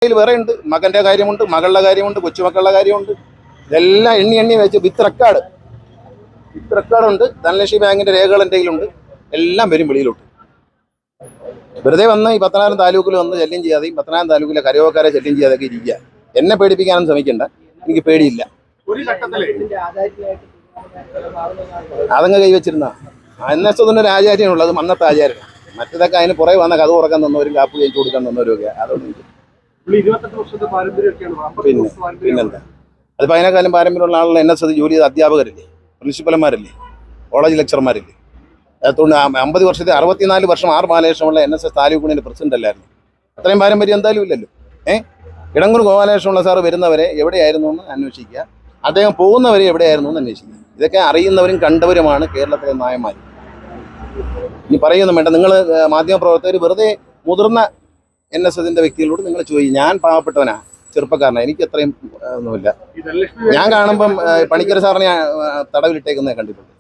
വേറെ ഉണ്ട്. മകന്റെ കാര്യമുണ്ട്, മകളുടെ കാര്യമുണ്ട്, കൊച്ചുമക്കളുടെ കാര്യമുണ്ട്. ഇതെല്ലാം എണ്ണി എണ്ണി വെച്ച് വിത്ത് റെക്കോർഡുണ്ട്. ധനലക്ഷ്മി ബാങ്കിന്റെ രേഖകൾ എൻ്റെ കയ്യിലുണ്ട്. എല്ലാം വരും വെളിയിലോട്ട്. വെറുതെ വന്ന് ഈ പത്തനാപുരം താലൂക്കിൽ വന്ന് ശല്യം ചെയ്യാതെയും പത്തനാപുരം താലൂക്കിലെ കരയോക്കാരെ ശല്യം ചെയ്യാതൊക്കെ ഇരിക്കുക. എന്നെ പേടിപ്പിക്കാനും ശ്രമിക്കണ്ട, എനിക്ക് പേടിയില്ല. അതങ്ങ് കൈവച്ചിരുന്ന NSSന്റെ ഒരു ആചാര്യനുള്ളത് അന്നത്തെ ആചാര്യനാണ്. മറ്റതൊക്കെ അതിന് പുറകെ വന്ന കഥ തുറക്കാൻ തന്നവരും കാപ്പ് കഴിച്ചു കൊടുക്കാൻ തന്നവരും ഒക്കെ. അതൊന്നും പിന്നെന്താ, അത് 15 പാരമ്പര്യമുള്ള ആളുകൾ NSS ജോലി ചെയ്ത അധ്യാപകരല്ലേ, പ്രിൻസിപ്പൽമാരല്ലേ, കോളേജ് ലെക്ചർമാരല്ലേ. 50 വർഷത്തെ 64 വർഷം 6 ബാലകൃഷ്ണമുള്ള NSS താലൂക്ക് യൂണിയന്റെ പ്രസിഡന്റ് അല്ലായിരുന്നു. അത്രയും പാരമ്പര്യം എന്തായാലും ഇല്ലല്ലോ. കിടങ്ങൂർ ഗോപാലകൃഷ്ണമുള്ള സാറ് വരുന്നവരെ എവിടെയായിരുന്നു എന്ന് അന്വേഷിക്കുക, അദ്ദേഹം പോകുന്നവരെ എവിടെയായിരുന്നു എന്ന് അന്വേഷിക്കുക. ഇതൊക്കെ അറിയുന്നവരും കണ്ടവരുമാണ് കേരളത്തിലെ നായന്മാർ. ഇനി പറയുന്നു വേണ്ട, നിങ്ങൾ മാധ്യമപ്രവർത്തകർ വെറുതെ മുതിർന്ന NSSന്റെ വ്യക്തികളോട് നിങ്ങൾ ചോദിക്കും. ഞാൻ പാവപ്പെട്ടവനാ, ചെറുപ്പക്കാരനാണ്, എനിക്ക് അത്രയും ഒന്നുമില്ല. ഞാൻ കാണുമ്പം പണിക്കർ സാറിനെ തടവിലിട്ടേക്കുന്നേ കണ്ടിട്ടുണ്ട്.